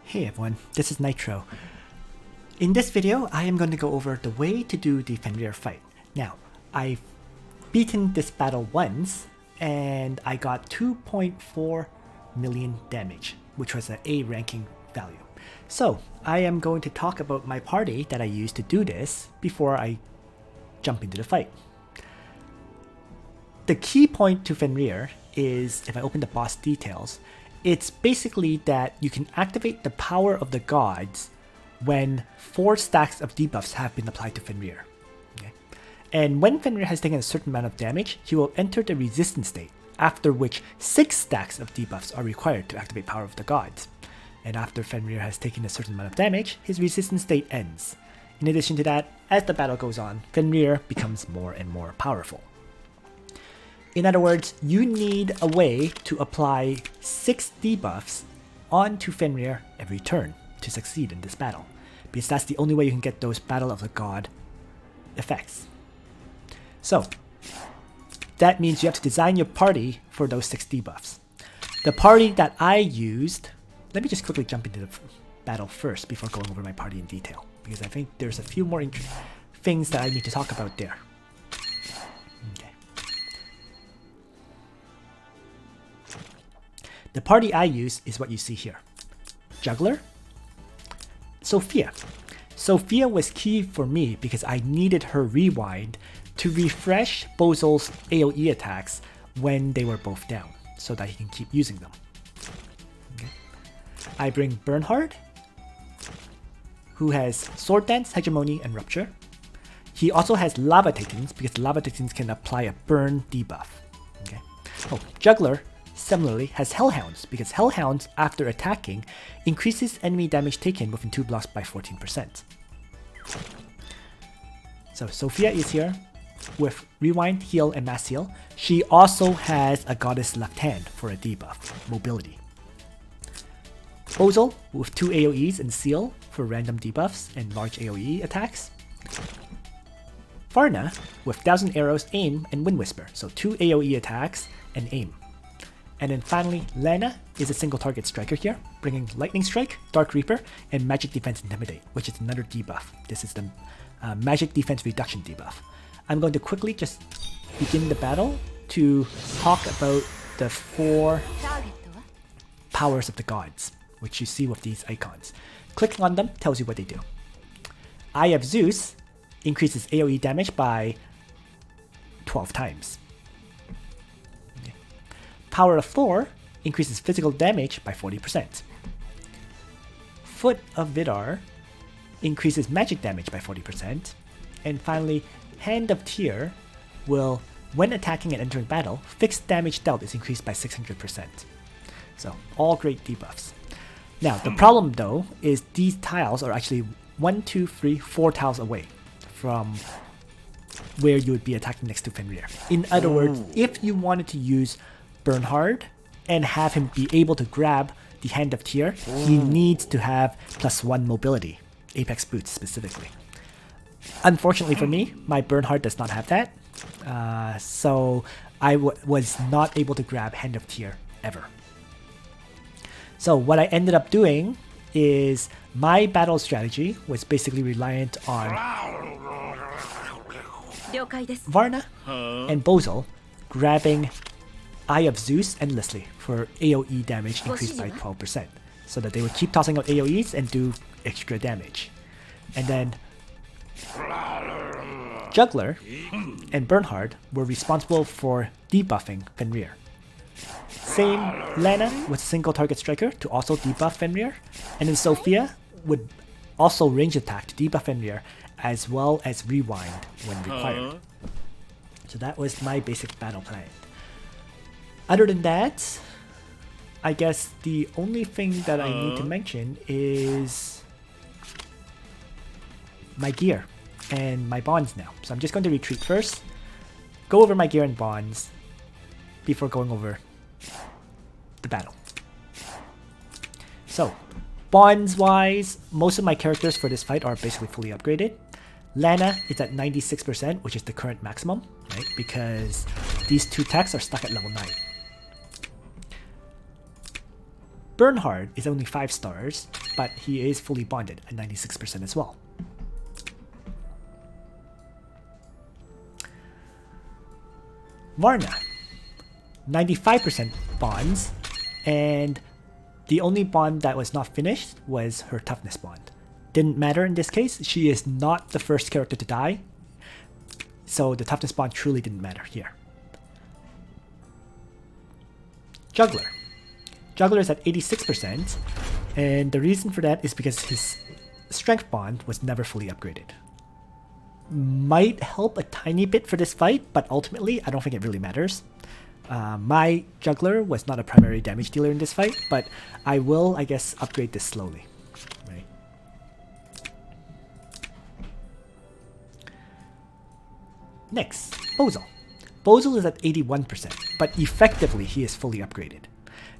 Hey everyone, this is Nitro. In this video, I am going to go over the way to do the Fenrir fight. Now, I've beaten this battle once, and I got 2.4 million damage, which was an A ranking value. So, I am going to talk about my party that I used to do this before I jump into the fight. The key point to Fenrir is, if I open the boss details, it's basically that you can activate the power of the gods when 4 stacks of debuffs have been applied to Fenrir. Okay? And when Fenrir has taken a certain amount of damage, he will enter the resistance state, after which 6 stacks of debuffs are required to activate power of the gods. And after Fenrir has taken a certain amount of damage, his resistance state ends. In addition to that, as the battle goes on, Fenrir becomes more and more powerful. In other words, you need a way to apply 6 debuffs onto Fenrir every turn to succeed in this battle, because that's the only way you can get those Battle of the God effects. So, that means you have to design your party for those 6 debuffs. The party that I used, let me just quickly jump into the battle first before going over my party in detail, because I think there's a few more things that I need to talk about there. Okay. The party I use is what you see here. Jugler, Sophia. Sophia was key for me because I needed her rewind to refresh Bozel's AoE attacks when they were both down, so that he can keep using them. Okay. I bring Bernhardt, who has Sword Dance, Hegemony, and Rupture. He also has Lava Titans, because Lava Titans can apply a burn debuff. Okay. Oh, Jugler similarly has Hellhounds, because Hellhounds, after attacking, increases enemy damage taken within 2 blocks by 14%. So Sophia is here with Rewind, Heal, and Mass Heal. She also has a Goddess Left Hand for a debuff, Mobility. Bozel with 2 AoEs and Seal for random debuffs and large AoE attacks. Varna with 1000 Arrows, Aim, and Wind Whisper, so 2 AoE attacks and Aim. And then finally, Lana is a single target striker here, bringing Lightning Strike, Dark Reaper, and Magic Defense Intimidate, which is another debuff. This is the Magic Defense Reduction debuff. I'm going to quickly just begin the battle to talk about the 4 powers of the gods, which you see with these icons. Clicking on them tells you what they do. Eye of Zeus increases AoE damage by 12 times. Power of Thor increases physical damage by 40%. Foot of Vidar increases magic damage by 40%. And finally, Hand of Tyr will, when attacking and entering battle, fixed damage dealt is increased by 600%. So, all great debuffs. Now, the problem though is these tiles are actually 1, 2, 3, 4 tiles away from where you would be attacking next to Fenrir. In other words, if you wanted to use Bernhardt and have him be able to grab the Hand of Tyr, he needs to have +1 mobility, Apex Boots specifically. Unfortunately for me, my Bernhardt does not have that, so I was not able to grab Hand of Tyr ever. So what I ended up doing is my battle strategy was basically reliant on Varna and Bozel grabbing Eye of Zeus endlessly for AoE damage increased by 12%, so that they would keep tossing out AoEs and do extra damage. And then Jugler and Bernhardt were responsible for debuffing Fenrir. Same Lana with single target striker to also debuff Fenrir, and then Sophia would also range attack to debuff Fenrir as well as rewind when required. So that was my basic battle plan. Other than that, I guess the only thing that I need to mention is my gear and my bonds now. So I'm just going to retreat first, go over my gear and bonds before going over the battle. So, bonds wise, most of my characters for this fight are basically fully upgraded. Lana is at 96%, which is the current maximum, right? Because these 2 techs are stuck at level 9. Bernhardt is only 5 stars, but he is fully bonded at 96% as well. Varna, 95% bonds, and the only bond that was not finished was her toughness bond. Didn't matter in this case, she is not the first character to die, so the toughness bond truly didn't matter here. Jugler. Jugler is at 86%, and the reason for that is because his strength bond was never fully upgraded. Might help a tiny bit for this fight, but ultimately I don't think it really matters. My Jugler was not a primary damage dealer in this fight, but I will, I guess, upgrade this slowly. Right. Next, Bozel. Bozel is at 81%, but effectively he is fully upgraded.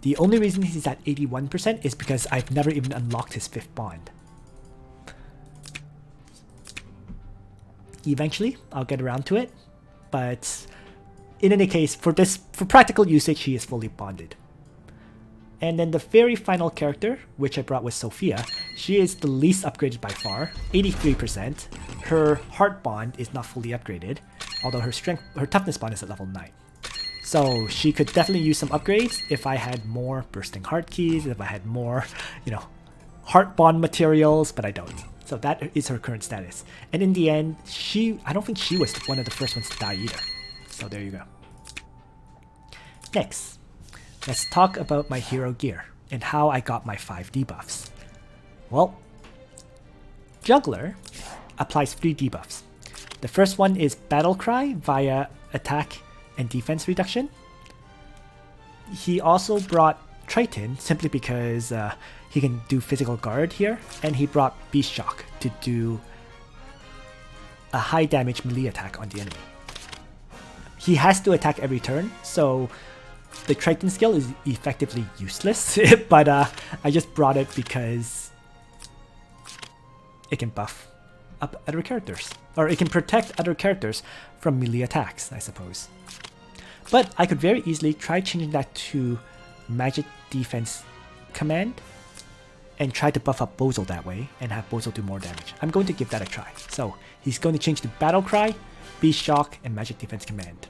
The only reason he's at 81% is because I've never even unlocked his 5th bond. Eventually, I'll get around to it, but in any case, for practical usage, he is fully bonded. And then the very final character, which I brought was Sophia, she is the least upgraded by far, 83%. Her heart bond is not fully upgraded, although her toughness bond is at level 9. So she could definitely use some upgrades if I had more bursting heart keys, if I had more, heart bond materials, but I don't. So that is her current status. And in the end, I don't think she was one of the first ones to die either. So there you go. Next, let's talk about my hero gear and how I got my 5 debuffs. Well, Jugler applies 3 debuffs. The first one is Battle Cry via attack and defense reduction. He also brought Triton simply because he can do physical guard here, and he brought Beast Shock to do a high damage melee attack on the enemy. He has to attack every turn, so the Triton skill is effectively useless, but I just brought it because it can buff up other characters, or it can protect other characters from melee attacks, I suppose. But I could very easily try changing that to Magic Defense Command and try to buff up Bozel that way and have Bozel do more damage. I'm going to give that a try. So he's going to change to Battle Cry, Beast Shock, and Magic Defense Command.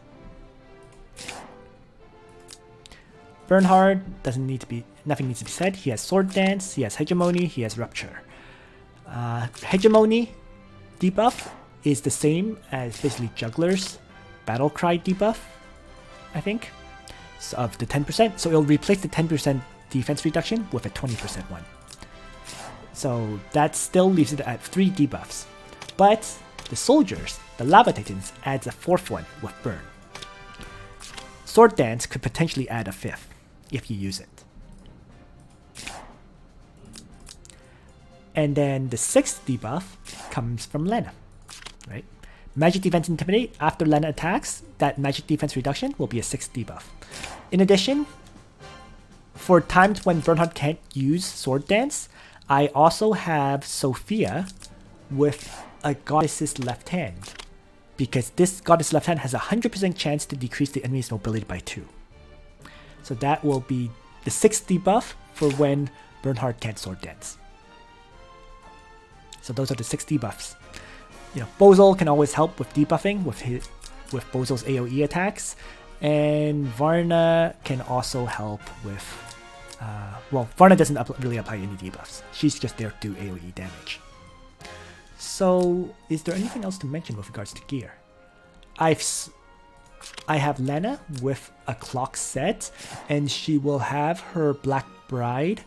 Bernhardt nothing needs to be said. He has Sword Dance, he has Hegemony, he has Rupture. Hegemony debuff is the same as basically Jugler's Battle Cry debuff, I think, so of the 10%. So it'll replace the 10% defense reduction with a 20% one. So that still leaves it at 3 debuffs. But the soldiers, the Lava Titans, adds a 4th one with Burn. Sword Dance could potentially add a 5th if you use it. And then the 6th debuff comes from Lana, right? Magic Defense Intimidate, after Lana attacks, that Magic Defense Reduction will be a 6th debuff. In addition, for times when Bernhardt can't use Sword Dance, I also have Sophia with a Goddess's Left Hand, because this Goddess Left Hand has a 100% chance to decrease the enemy's mobility by 2. So that will be the 6th debuff for when Bernhardt can't Sword Dance. So those are the 6 debuffs. Bozel can always help with debuffing with Bozel's AoE attacks, and Varna can also help with. Varna doesn't really apply any debuffs. She's just there to do AoE damage. So, is there anything else to mention with regards to gear? I have Lana with a clock set, and she will have her Black Bride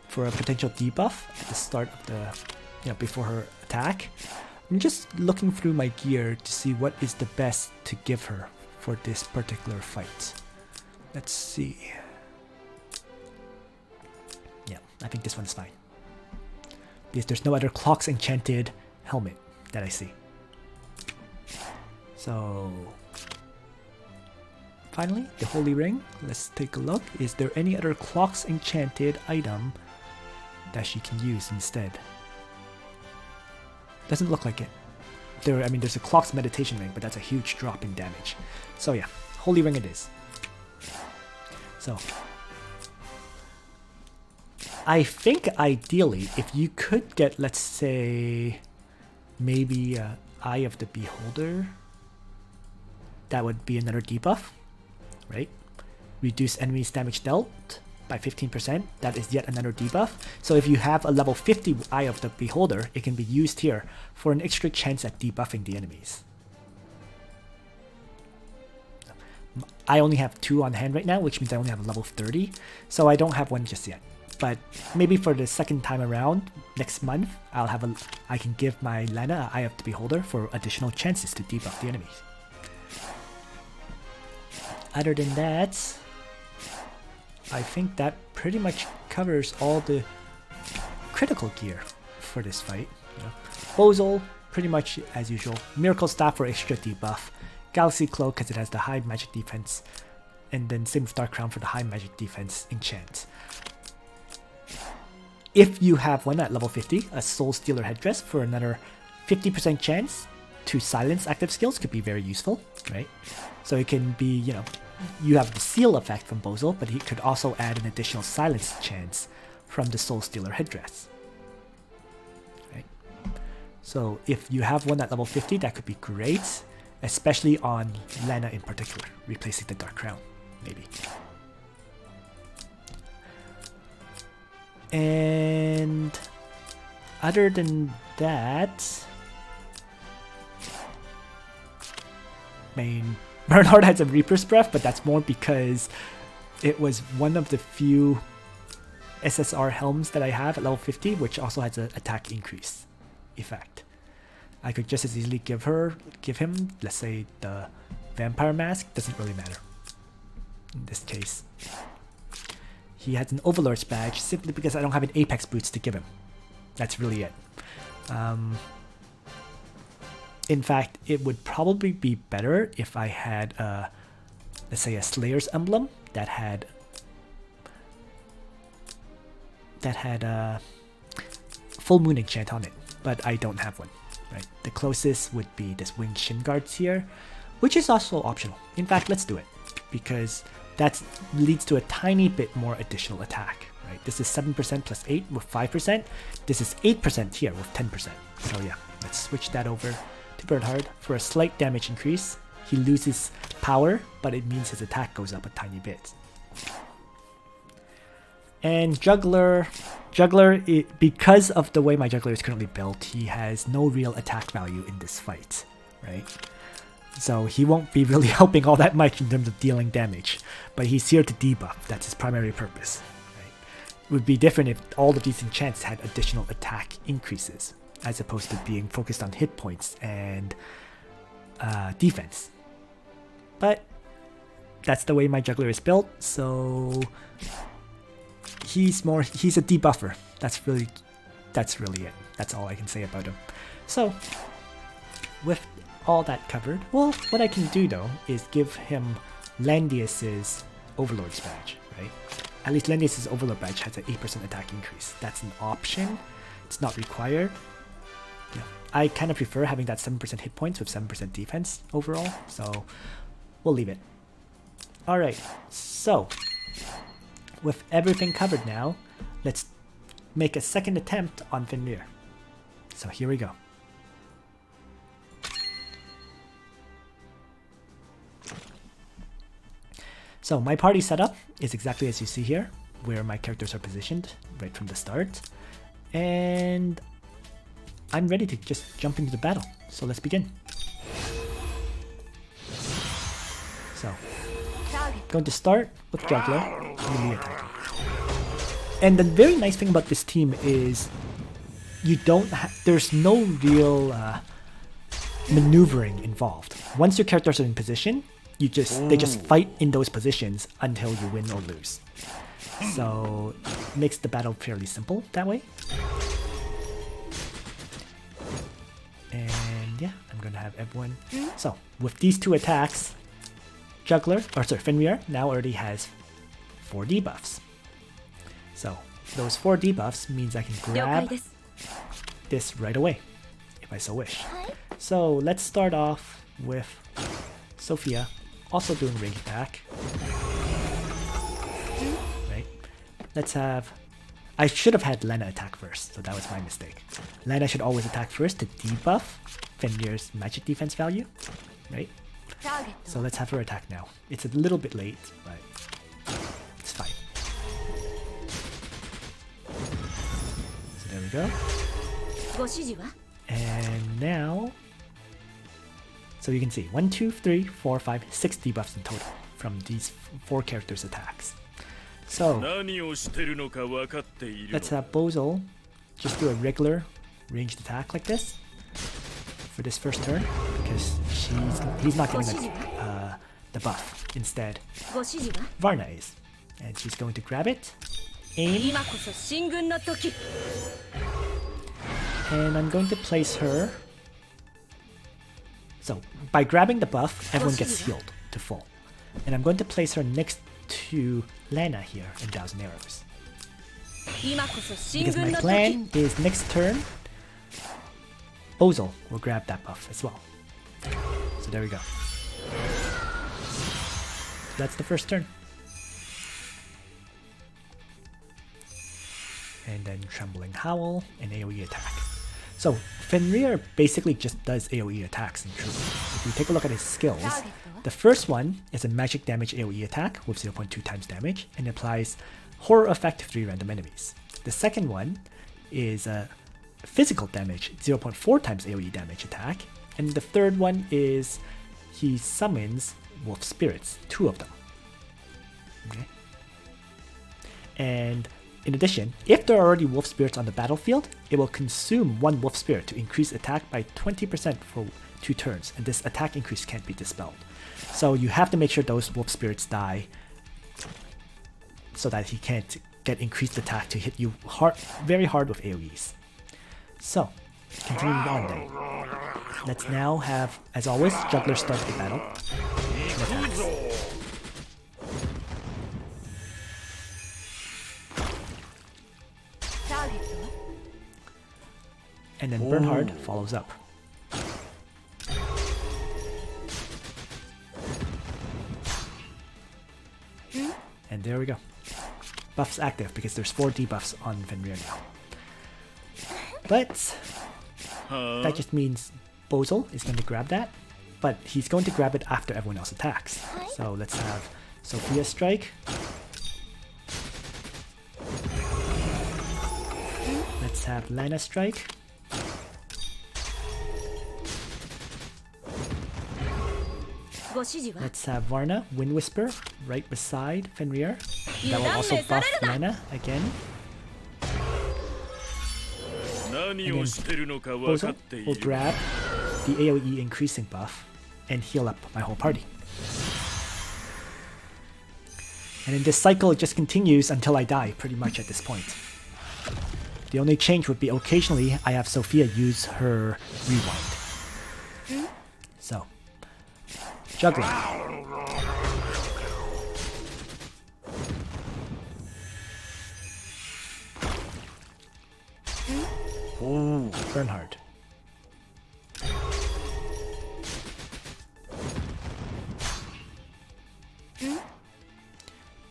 for a potential debuff at the start of the, before her attack. I'm just looking through my gear to see what is the best to give her for this particular fight. Let's see. Yeah, I think this one's fine. Because there's no other Clock's Enchanted helmet that I see. So, finally, the Holy Ring. Let's take a look. Is there any other Clock's Enchanted item that she can use instead? Doesn't look like it. There's a Clock's Meditation Ring, but that's a huge drop in damage. So yeah, Holy Ring it is. So, I think ideally, if you could get, let's say, maybe Eye of the Beholder, that would be another debuff, right? Reduce enemies damage dealt by 15%. That is yet another debuff. So if you have a level 50 Eye of the Beholder, it can be used here for an extra chance at debuffing the enemies. I only have 2 on hand right now, which means I only have a level 30, so I don't have one just yet. But maybe for the second time around, next month, I can give my Lana Eye of the Beholder for additional chances to debuff the enemies. Other than that, I think that pretty much covers all the critical gear for this fight. You know. Bozel, pretty much as usual. Miracle Staff for extra debuff. Galaxy Cloak because it has the high magic defense. And then same with Dark Crown for the high magic defense enchant. If you have one at level 50, a Soul Stealer Headdress for another 50% chance to silence active skills could be very useful, right? So it can be, you know, you have the seal effect from Bozel, but he could also add an additional silence chance from the Soul Stealer Headdress. Right? So if you have one at level 50, that could be great, especially on Lana in particular, replacing the Dark Crown, maybe. And other than that, Bernhardt has a Reaper's Breath, but that's more because it was one of the few SSR helms that I have at level 50, which also has an attack increase effect. I could just as easily give him, let's say, the Vampire Mask, doesn't really matter in this case. He has an Overlord's Badge simply because I don't have an Apex Boots to give him. That's really it. In fact, it would probably be better if I had, let's say, a Slayer's Emblem that had a Full Moon enchant on it, but I don't have one. Right? The closest would be this Winged Shin Guards here, which is also optional. In fact, let's do it because that leads to a tiny bit more additional attack. Right? This is 7% plus 8 with 5%. This is 8% here with 10%. So yeah, let's switch that over to Bernhardt for a slight damage increase. He loses power, but it means his attack goes up a tiny bit. And Jugler, because of the way my Jugler is currently built, he has no real attack value in this fight, right? So he won't be really helping all that much in terms of dealing damage, but he's here to debuff. That's his primary purpose. Right? It would be different if all of these enchants had additional attack increases, as opposed to being focused on hit points and defense. But that's the way my Jugler is built, so he's a debuffer. That's really it. That's all I can say about him. So with all that covered, well, what I can do though is give him Landius's Overlord's Badge, right? At least Landius's Overlord Badge has an 8% attack increase. That's an option. It's not required. Yeah. I kind of prefer having that 7% hit points with 7% defense overall, so we'll leave it. Alright, so with everything covered now, let's make a second attempt on Fenrir. So here we go. So my party setup is exactly as you see here, where my characters are positioned right from the start. And I'm ready to just jump into the battle. So let's begin. So, going to start with Jugler, melee attacking. And the very nice thing about this team is there's no real maneuvering involved. Once your characters are in position, they just fight in those positions until you win or lose. So it makes the battle fairly simple that way. And yeah, I'm gonna have everyone. So with these two attacks, Fenrir now already has 4 debuffs. So those 4 debuffs means I can grab this right away, if I so wish. So let's start off with Sophia, also doing range attack. Right. Let's have I should have had Lana attack first, so that was my mistake. Lana should always attack first to debuff Fenrir's magic defense value, right? So let's have her attack now. It's a little bit late, but it's fine. So there we go. And now, so you can see 1, 2, 3, 4, 5, 6 debuffs in total from these 4 characters' attacks. So let's have Bozel just do a regular ranged attack like this for this first turn, because he's not getting the buff. Instead, Varna is, and she's going to grab it, aim, and I'm going to place her. So by grabbing the buff, everyone gets healed to full, and I'm going to place her next to Lana here in 1,000 arrows. Because my plan is next turn, Bozel will grab that buff as well. So there we go. That's the first turn. And then Trembling Howl and AoE attack. So Fenrir basically just does AoE attacks in truth. If you take a look at his skills, the first one is a magic damage AoE attack with 0.2 times damage and applies horror effect to 3 random enemies. The second one is a physical damage 0.4 times AoE damage attack, and the third one is he summons wolf spirits, 2 of them. Okay. And in addition, if there are already wolf spirits on the battlefield, it will consume 1 wolf spirit to increase attack by 20% for 2 turns, and this attack increase can't be dispelled. So you have to make sure those wolf spirits die so that he can't get increased attack to hit you very hard with AoEs. So, continuing on then. Let's now have, as always, Jugler start the battle. And then Bernhardt follows up. And there we go. Buff's active because there's 4 debuffs on Fenrir now. But that just means Bozel is going to grab that, but he's going to grab it after everyone else attacks. So let's have Sophia strike. Let's have Lana strike. Let's have Varna Wind Whisper right beside Fenrir. That will also buff Lana again. And then Bozel will grab the AoE increasing buff and heal up my whole party. And then this cycle just continues until I die, pretty much at this point. The only change would be occasionally I have Sophia use her rewind. So, Jugler. Ooh, Bernhardt.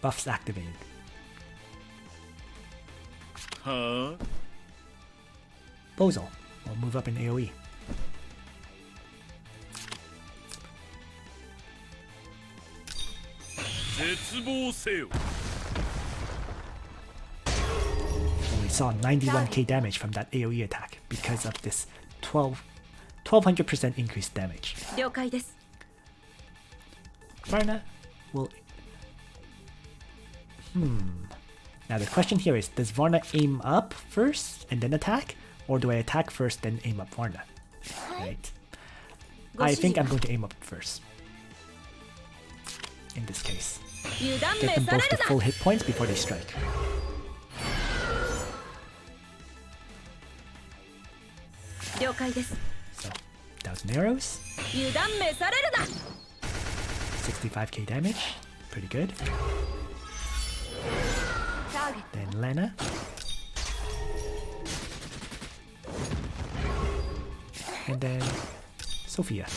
Buffs activated. Bozel will move up in AoE. We saw 91k damage from that AoE attack because of this 1200% increased damage. Varna will... Now the question here is, does Varna aim up first and then attack? Or do I attack first then aim up Varna? Right. I think I'm going to aim up first. In this case. Get them both to full hit points before they strike. So, 1,000 arrows. 65k damage. Pretty good. Then Lana. And then Sophia.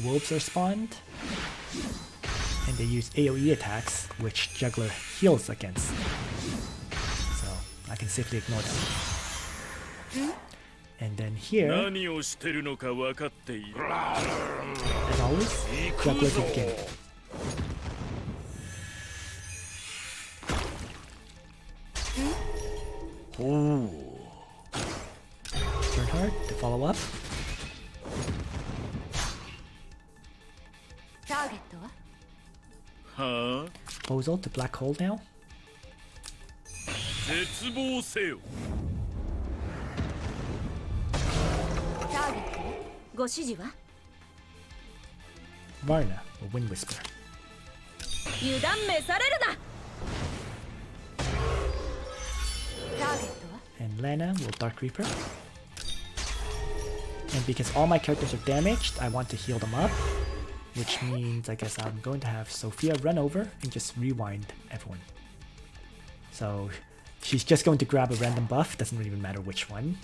2 wolves are spawned. And they use AoE attacks, which Jugler heals against. So I can safely ignore them. And then here, as always, Jugler to begin. Bernhardt to follow up. Bozel to black hole now. Varna, a wind whisper. And Lana will Dark Reaper. And because all my characters are damaged, I want to heal them up. Which means I guess I'm going to have Sophia run over and just rewind everyone. So she's just going to grab a random buff, doesn't even matter which one.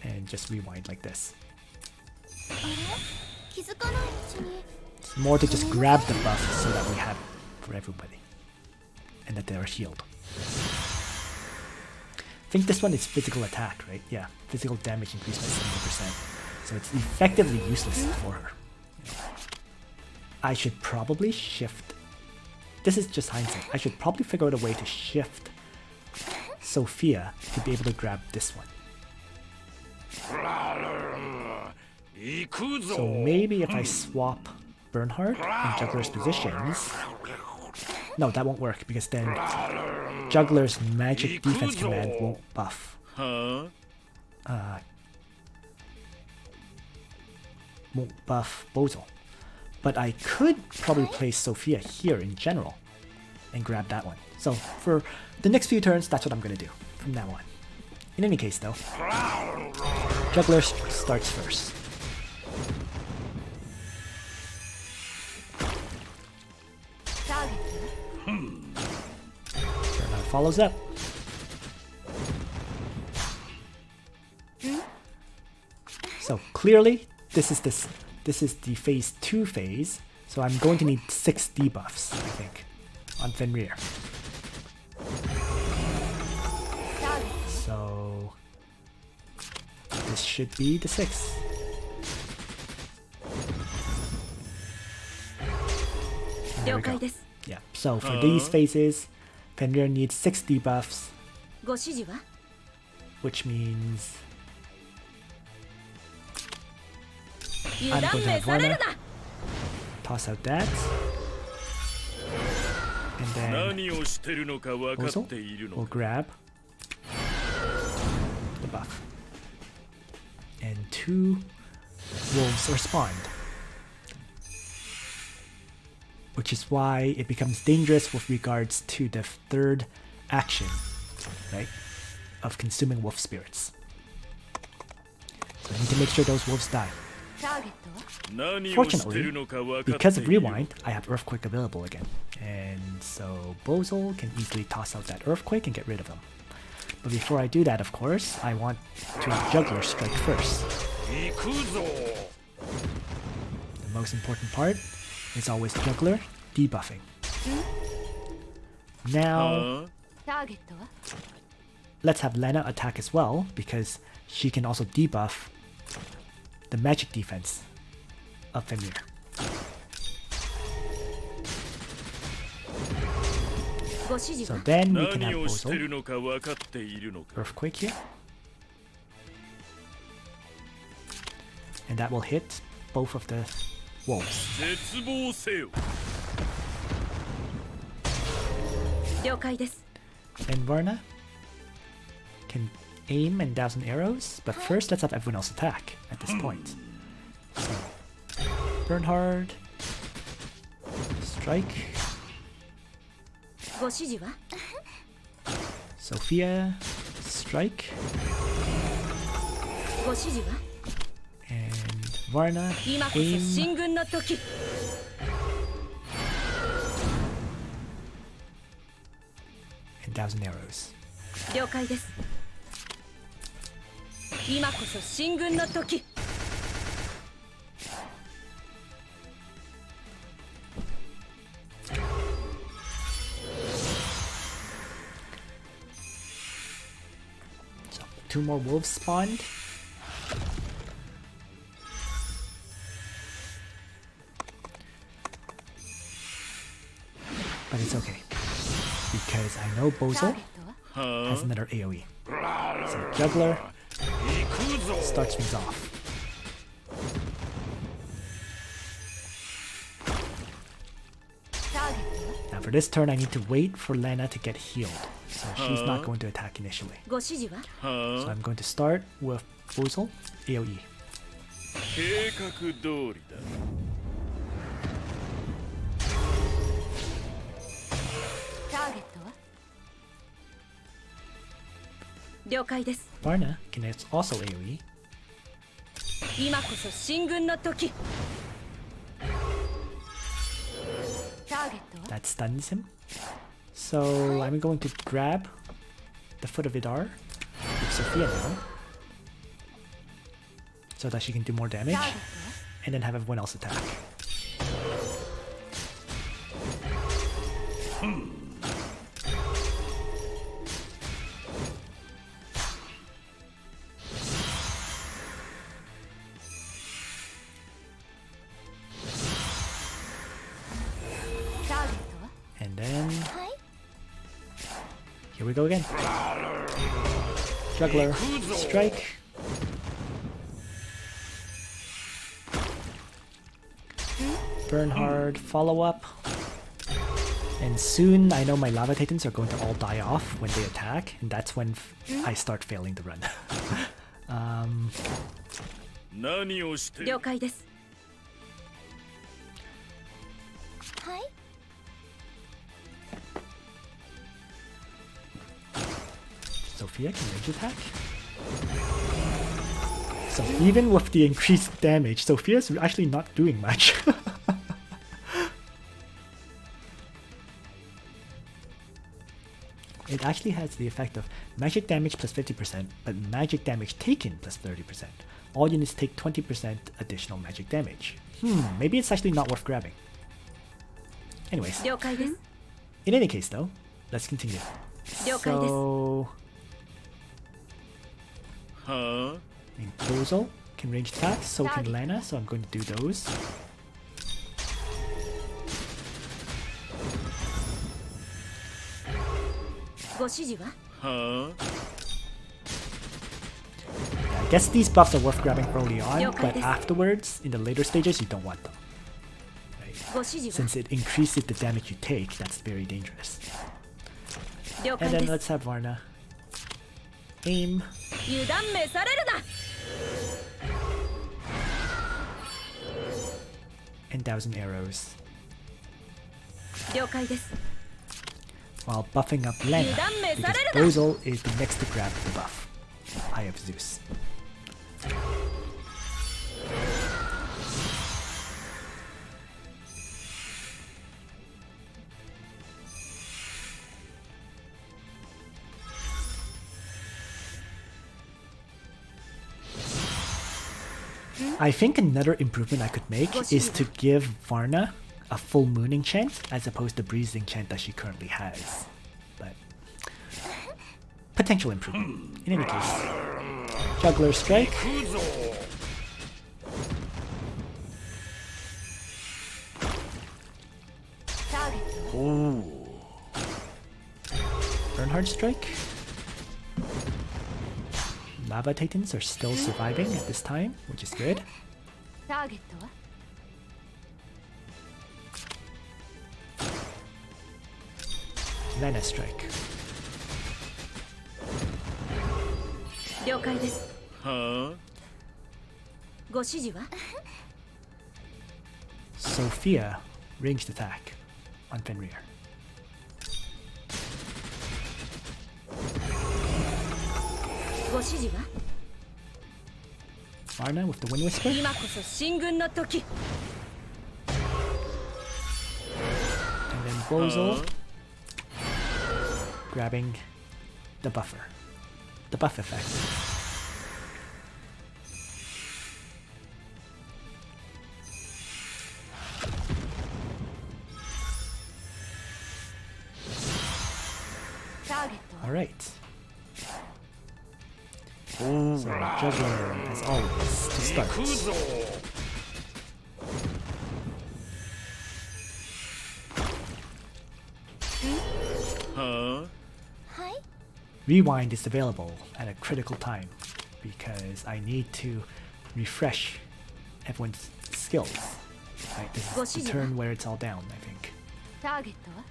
And just rewind like this. It's more to just grab the buff so that we have it for everybody. And that they are healed. I think this one is physical attack, right? Yeah, physical damage increased by 70%. So it's effectively useless for her. I should probably shift. This is just hindsight. I should probably figure out a way to shift Sophia to be able to grab this one. So maybe if I swap Bernhardt and Jugler's positions. No, that won't work because then Jugler's magic defense command won't buff. Won't buff Bozel. But I could probably place Sophia here in general and grab that one. So for the next few turns, that's what I'm going to do from now on. In any case though, Jugler starts first. Bernhardt follows up. So clearly, this is the phase 2 phase, so I'm going to need 6 debuffs, I think, on Fenrir. So this should be the 6th. And there we go. Yeah, so for these phases, Fenrir needs 6 debuffs, which means I'm going to have Varna toss out that, and then Bozel will grab the buff, and 2 wolves are spawned, which is why it becomes dangerous with regards to the 3rd action, right, of consuming wolf spirits. So I need to make sure those wolves die. Fortunately, because of Rewind, I have Earthquake available again, and so Bozel can easily toss out that Earthquake and get rid of him. But before I do that, of course, I want to have Jugler strike first. The most important part is always Jugler debuffing. Now, let's have Lana attack as well, because she can also debuff the magic defense of Fenrir. So then we can have Bozel Earthquake here. And that will hit both of the wolves. And Varna can aim and douse arrows, but first let's have everyone else attack at this point. So, Bernhardt, strike. Sophia, strike. And Varna, aim. And douse arrows. 2 more wolves spawned. But it's okay, because I know Bozel has another AoE. So Jugler starts things off. Now for this turn I need to wait for Lana to get healed, so she's not going to attack initially. So I'm going to start with Bozel AoE. Varna can also AoE. That stuns him. So I'm going to grab the Foot of Vidar with Sophia now, so that she can do more damage, and then have everyone else attack. And then here we go again. Jugler, strike. Bernhardt, follow up. And soon I know my Lava Titans are going to all die off when they attack, and that's when I start failing the run. Sophia can range attack. So even with the increased damage, Sophia's actually not doing much. It actually has the effect of magic damage plus 50%, but magic damage taken plus 30%. All units take 20% additional magic damage. Maybe it's actually not worth grabbing. Anyways, in any case though, let's continue. So... Bozel can range attacks, so can Lana, so I'm going to do those. Yeah, I guess these buffs are worth grabbing early on, but afterwards, in the later stages, you don't want them. Right? Since it increases the damage you take, that's very dangerous. And then let's have Varna aim. And 1,000 arrows. While buffing up Lana, because Bozel is the next to grab the buff. Eye of Zeus. I think another improvement I could make is to give Varna a full moon enchant as opposed to breeze enchant that she currently has. But potential improvement. In any case, Jugler strike. Ooh. Bernhardt strike. Lava Titans are still surviving at this time, which is good. Lana strike. Sophia ranged attack on Fenrir. Varna with the Wind Whisper. And then Bozel grabbing the buffer. The buff effect. Alright. So Juggler, as always, to start. Rewind is available at a critical time because I need to refresh everyone's skills. Right, this is the turn where it's all down, I think.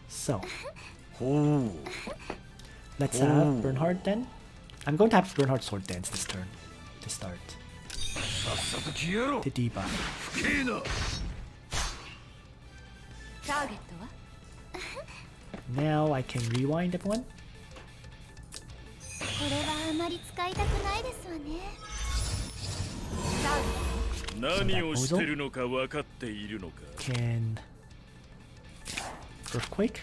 So, let's have Bernhardt then. I'm going to have Bernhardt Sword Dance this turn to start. To debuff. Now I can rewind everyone. Can Earthquake?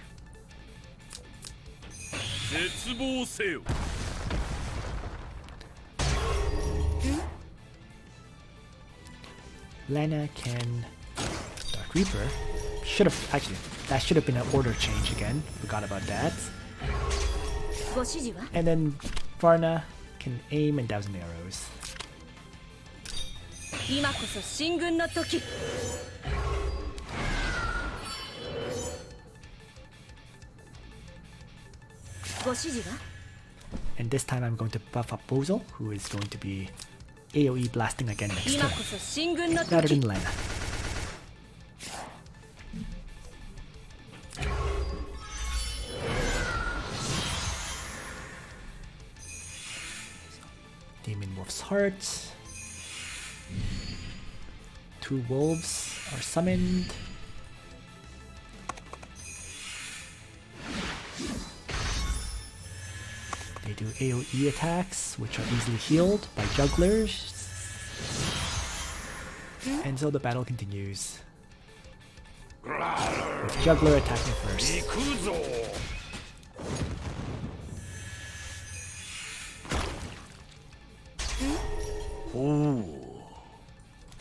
Lana can Dark Reaper. Should have actually, that should have been an order change again. Forgot about that. And then Varna can aim and dousing arrows. And this time I'm going to buff up Bozel, who is going to be AoE blasting again next turn, rather than Lana. Demon Wolf's Heart. 2 wolves are summoned. They do AoE attacks, which are easily healed by jugglers. And so the battle continues. With Juggler attacking first.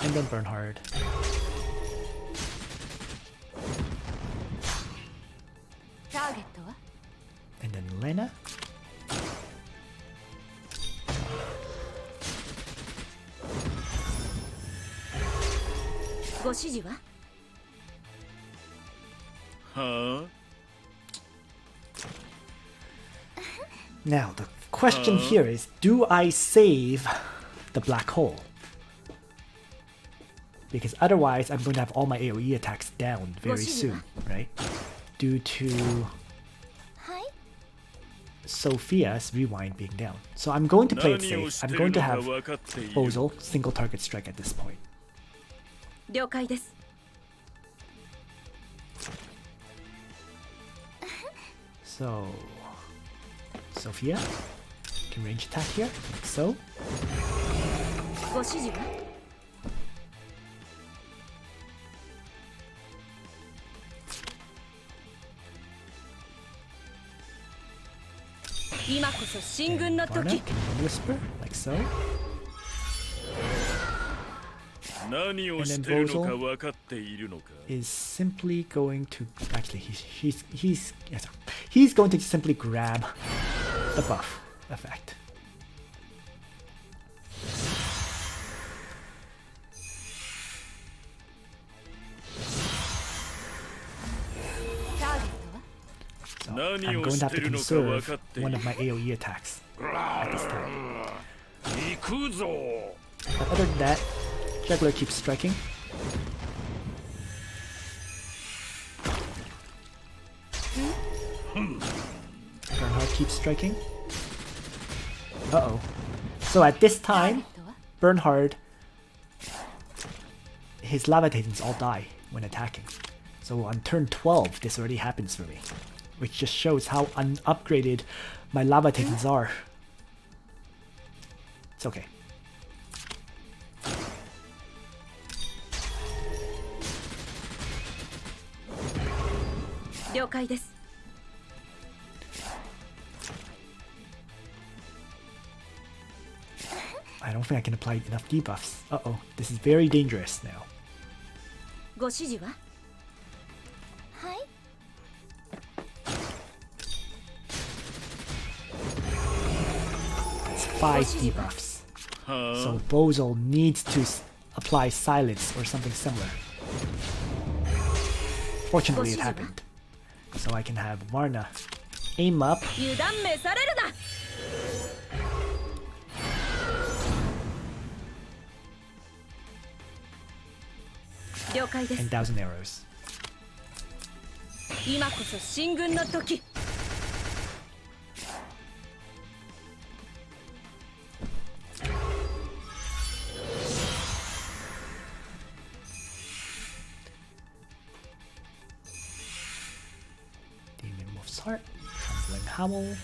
And then Bernhardt. And then Lana. Now the question here is, do I save the black hole? Because otherwise I'm going to have all my AoE attacks down very soon, right? Due to Sophia's rewind being down. So I'm going to play it safe. I'm going to have Bozel single target strike at this point. So Sophia can range attack here, like so. And Varna can whisper, like so. And then Bozel is simply going to actually he's going to simply grab the buff effect. So I'm going to have to conserve one of my AoE attacks at this time. But other than that, Juggler keeps striking. Bernhardt keeps striking. Uh-oh. So at this time, Bernhardt, his Lava Titans all die when attacking. So on turn 12, this already happens for me, which just shows how unupgraded my Lava Titans are. It's okay. I don't think I can apply enough debuffs. Uh-oh, this is very dangerous now. That's 5 debuffs. So Bozel needs to apply silence or something similar. Fortunately, it happened. So I can have Varna aim up and 1,000 arrows. Demon Wolf's Heart, Trembling Howl.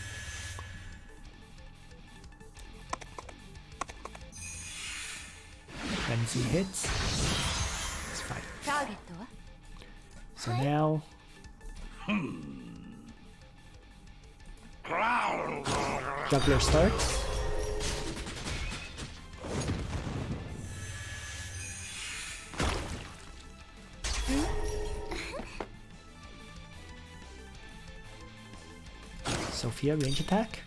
Frenzy hits. It's fine. So now Jugler starts. Sophia range attack.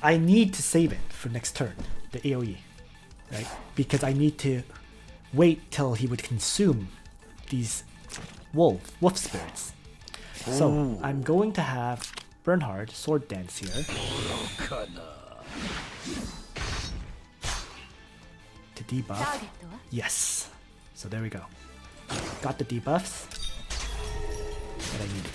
I need to save it for next turn, the AoE, right? Because I need to wait till he would consume these wolf spirits. So I'm going to have Bernhardt sword dance here to debuff. Yes. So there we go. Got the debuffs that I needed.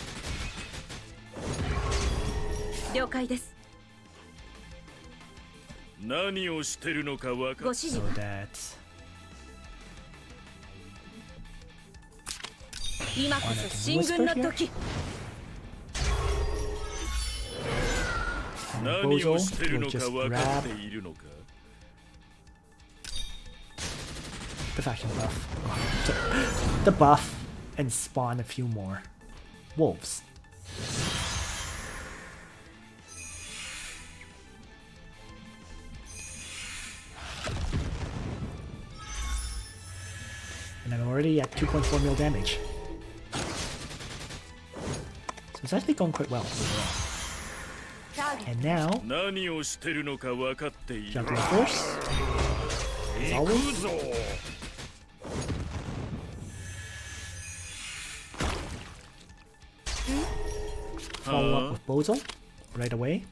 So that's Bozel will just grab the faction buff, the buff, and spawn a few more wolves. And I'm already at 2.4 mil damage. So it's actually going quite well overall. And now, Jugler Force, as always. Follow up with Bozel right away.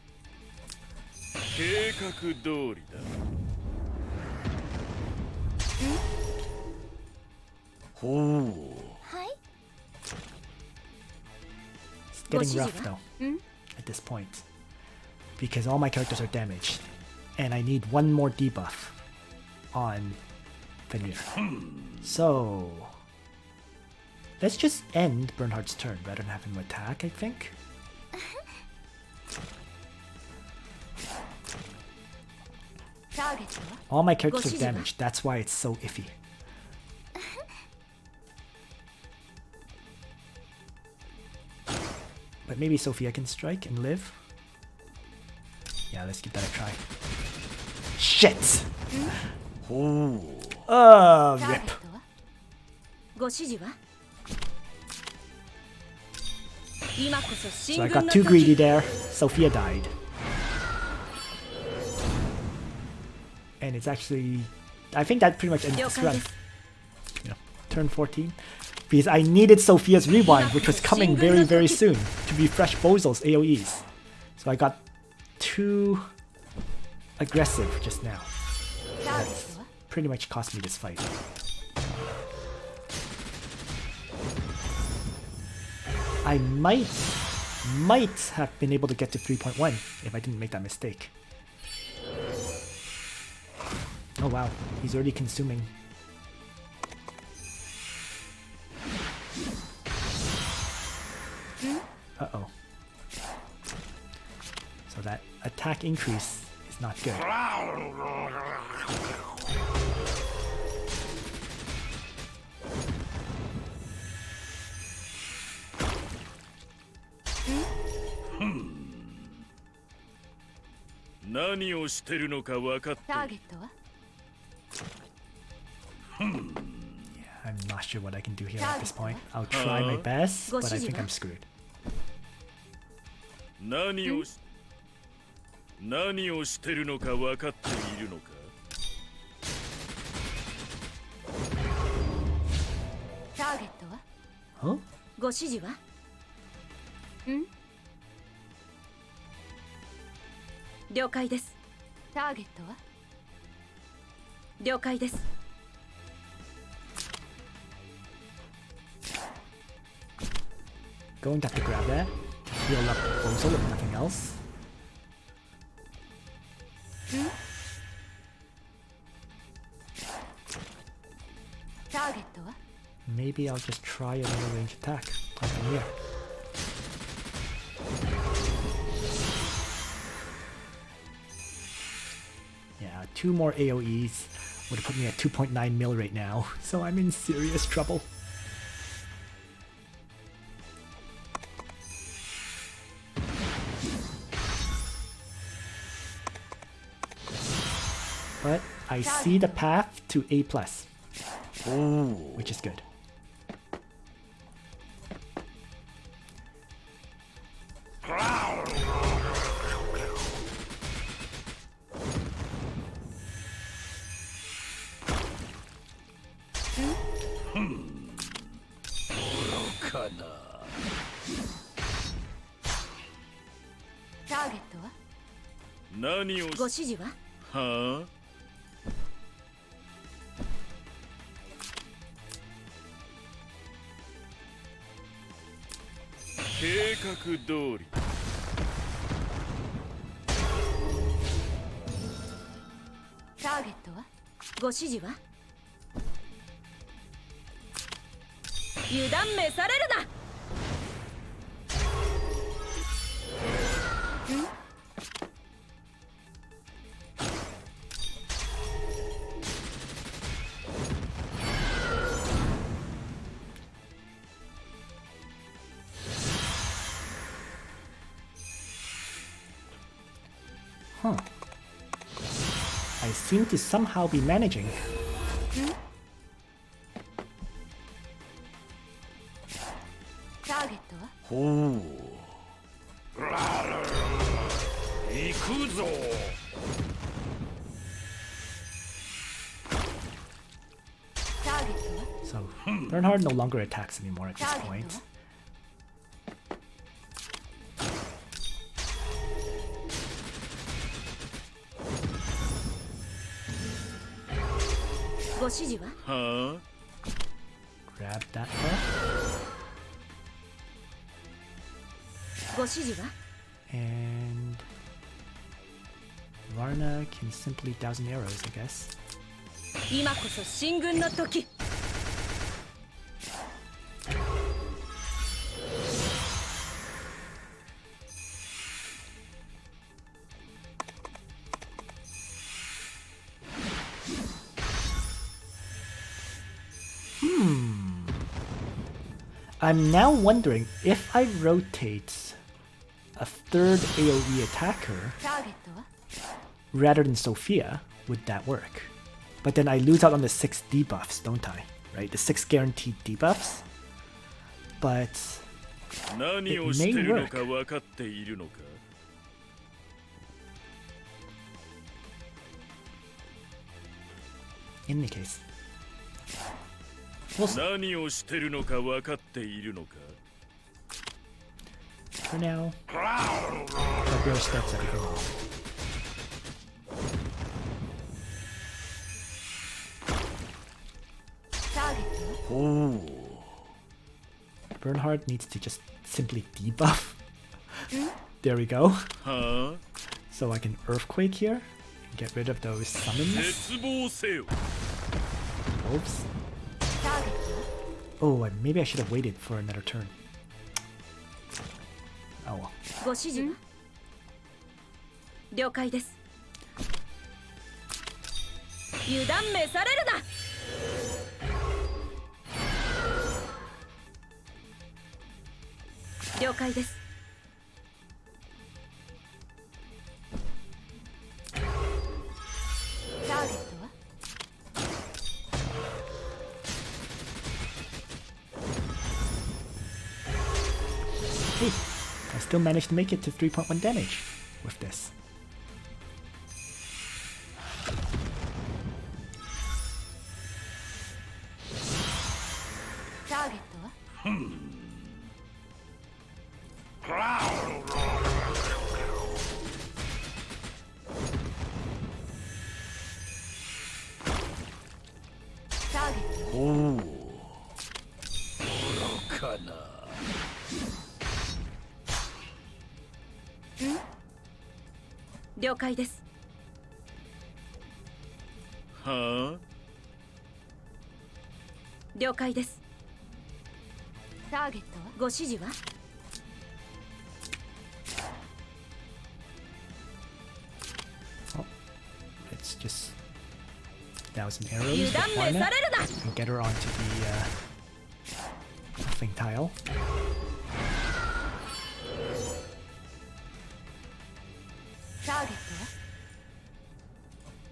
It's getting rough though at this point because all my characters are damaged and I need one more debuff on Fenrir. So let's just end Bernhardt's turn rather than have him attack, I think. All my characters are damaged, that's why it's so iffy. But maybe Sophia can strike and live. Yeah, let's give that a try. Shit! Rip. So I got too greedy there. Sophia died. And it's actually... I think that pretty much ends this run. You know, turn 14. Because I needed Sophia's rewind, which was coming very, very soon, to refresh Bozel's AoEs. So I got too aggressive just now. That's pretty much cost me this fight. I might have been able to get to 3.1 if I didn't make that mistake. Oh wow, he's already consuming. Uh-oh. So that attack increase is not good. Yeah, I'm not not sure what I can do here at this point. I'll try my best, but I think I'm screwed. 何をしてるのか分かっているのか。ターゲットは？ Huh? ご指示は？ん？了解です。ターゲットは？了解です。Going to have to grab that to heal up Bozel if nothing else. Target は? Maybe I'll just try another range attack on Fenrir. Yeah, 2 more AoEs would have put me at 2.9 mil right now, so I'm in serious trouble. But I see the path to A+, which is good. Target は？何を？ご指示は？はあ？計画通り。ターゲットは？ご指示は？油断召されるな。Huh. I seem to somehow be managing. Target は？ほう。行くぞ。Target は？ So, Bernhardt no longer attacks anymore at this point. ご指示は？はあ？ Grab that buff. ご指示は？ And Varna can simply dousing arrows, I guess. 今こそ進軍の時。I'm now wondering if I rotate a third AoE attacker ターゲットは？ rather than Sophia, would that work? But then I lose out on the 6 debuffs, don't I? Right? The 6 guaranteed debuffs? But it 何を may してるの work. か分かっているのか。In any case. We'll see. 何をしてるのか分かっているのか。For now, Jugler steps everything off. Target は？ ほう。 Bernhardt needs to just simply debuff. There we go. はあ？ So I can Earthquake here and get rid of those summons. 絶望せよ。 Oops. ターゲットは？ Oh, maybe I should have waited for another turn. Oh well. ご指示は？了解です。油断召されるな。了解です。ターゲットは？ hey, I still managed to make it to 3.1 damage with this. Target おお愚かな。了解です。はあ。了解です。ターゲットはご指示は。Oh, let's just thousand arrows with Varna and get her onto the thing tile. ターゲットは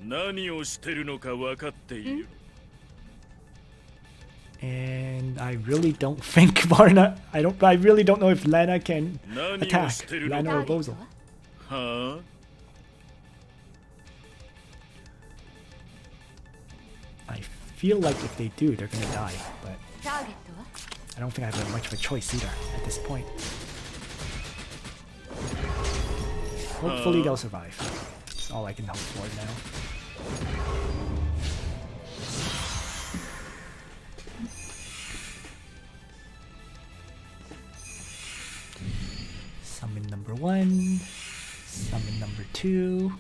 何をしてるのか分かっている。And I really don't think Varna. I really don't know if Lana can attack Lana or Bozel. はあ。 I feel like if they do, they're gonna die, but ターゲットは I don't think I have much of a choice either at this point. Hopefully they'll survive. That's all I can hope for now. Summon number 1. Summon number 2.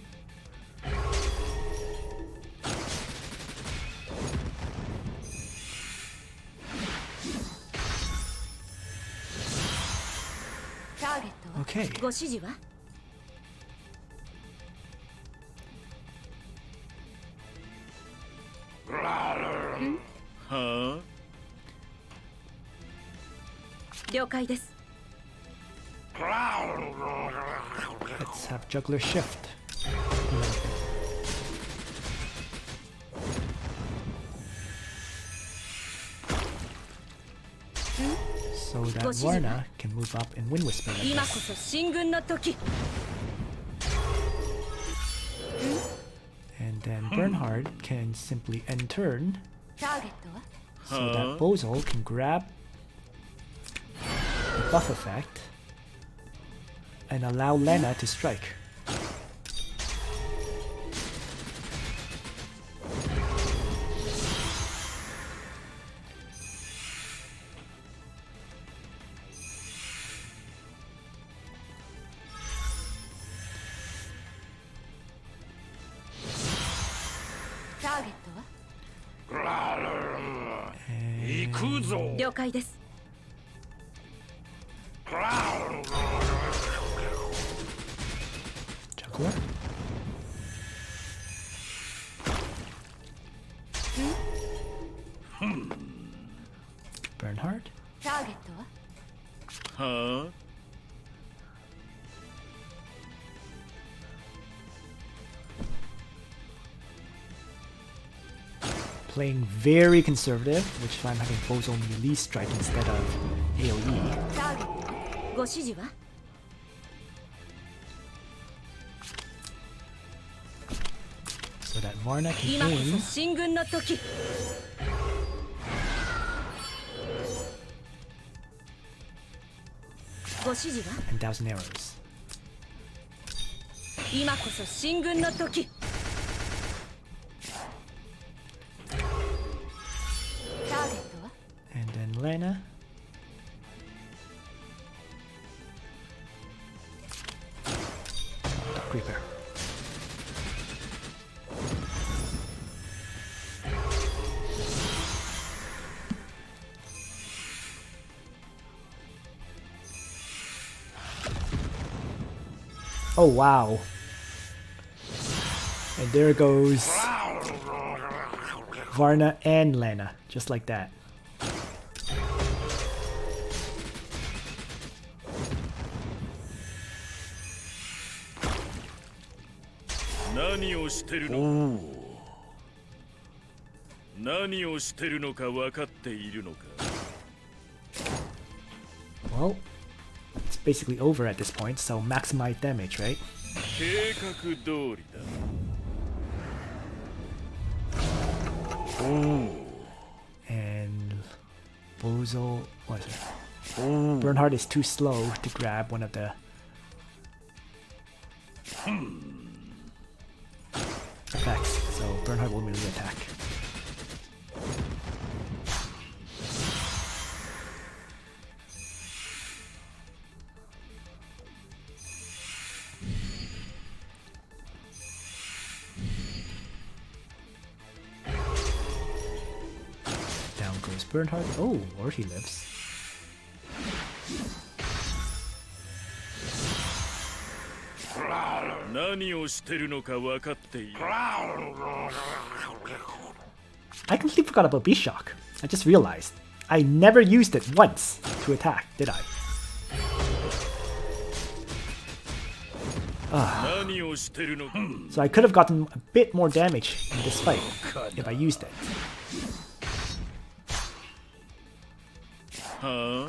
Okay. ご指示ははあ。了解です。 Let's have Jugler shift. So that Varna can move up and Wind Whisper like 今こ this. そ進軍の時。 And then Bernhardt can simply end turn ターゲットは so that Bozel can grab the buff effect and allow Lana to strike. And 行くぞ。了解です。 Jugler. Bernhardt. ターゲットははあ。 Playing very conservative, which is why I'm having Bozel melee strike instead of AoE. ターゲットはご指示は So that Varna can 今こ aim そ進軍の時。ご指示は and dousing arrows. 今こそ進軍の時。ターゲットは And then Lana. The Creeper. Oh wow. And there goes Varna and Lana, just like that. 何をしてるのか。何をしてるのか分かっているのか。 Well, it's basically over at this point, so maximize damage, right? 計画通りだ。And Bozel, what is it? Bernhardt is too slow to grab one of the effects, so Bernhardt will immediately attack. Down goes Bernhardt. Oh, or he lives. I completely forgot about Beast Shock. I just realized. I never used it once to attack, did I? So I could have gotten a bit more damage in this fight if I used it. Huh?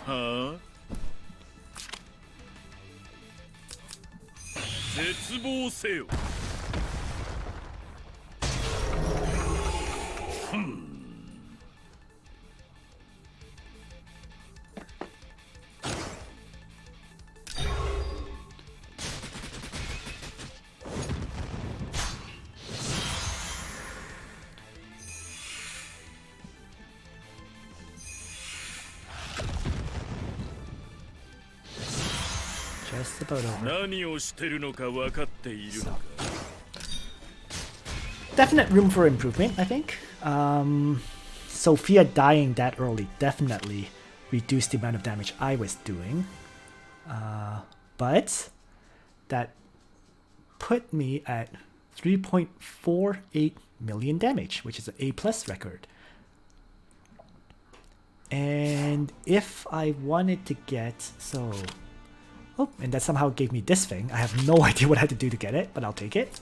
Huh? 絶望せよ。Just about over. 何をしてるのか分かっているのか。Definite room for improvement, I think. Sophia dying that early definitely reduced the amount of damage I was doing. But that put me at 3.48 million damage, which is an A+ record. And if I wanted to get... Oh, and that somehow gave me this thing. I have no idea what I had to do to get it, but I'll take it.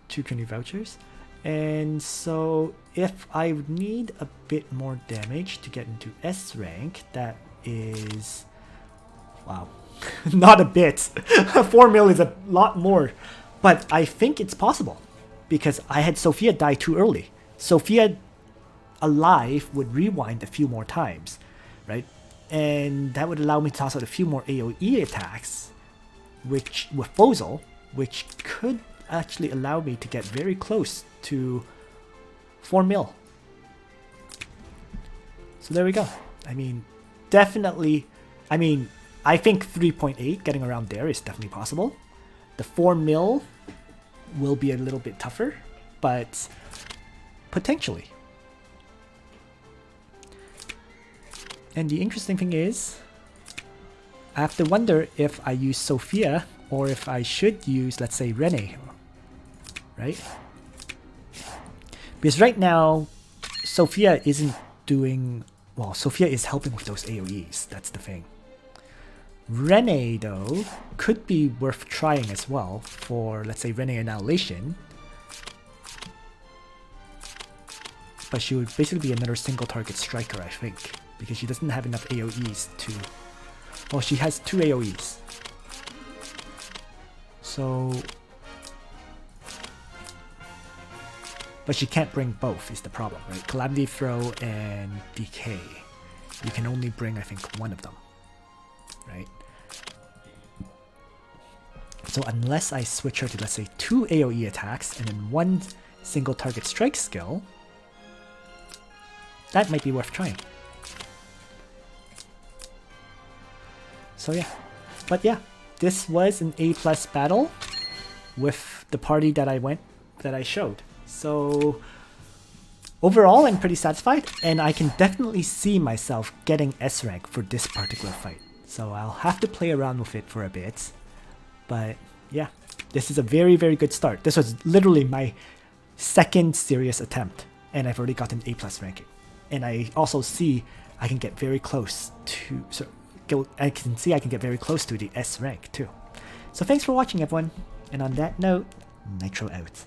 2 Kenny vouchers. And so if I would need a bit more damage to get into S rank, that is... Wow. Not a bit. 4 mil is a lot more. But I think it's possible. Because I had Sophia die too early. Sophia alive would rewind a few more times. Right? And that would allow me to toss out a few more AoE attacks, which with Bozel, which could actually allow me to get very close to 4 mil. So there we go. I mean, definitely, I think 3.8, getting around there is definitely possible. The 4 mil will be a little bit tougher, but potentially. And the interesting thing is, I have to wonder if I use Sophia or if I should use, let's say, Rene, right? Because right now, Sophia isn't doing... Well, Sophia is helping with those AoEs, that's the thing. Rene, though, could be worth trying as well for, let's say, Rene Annihilation. But she would basically be another single target striker, I think. Because she doesn't have enough AoEs to... Well, she has 2 AoEs. So... But she can't bring both is the problem, right? Calamity Throw and Decay. You can only bring, I think, one of them. Right? So unless I switch her to, let's say, 2 AoE attacks and then 1 single target strike skill, that might be worth trying. So yeah, but yeah, this was an A+ battle with the party that I showed. So overall, I'm pretty satisfied, and I can definitely see myself getting S rank for this particular fight. So I'll have to play around with it for a bit, but yeah, This is a very, very good start. This was literally my second serious attempt, and I've already gotten A+ ranking. And I also see I can get very close to, I can get very close to the S rank too. So thanks for watching, everyone. And on that note, Nitro out.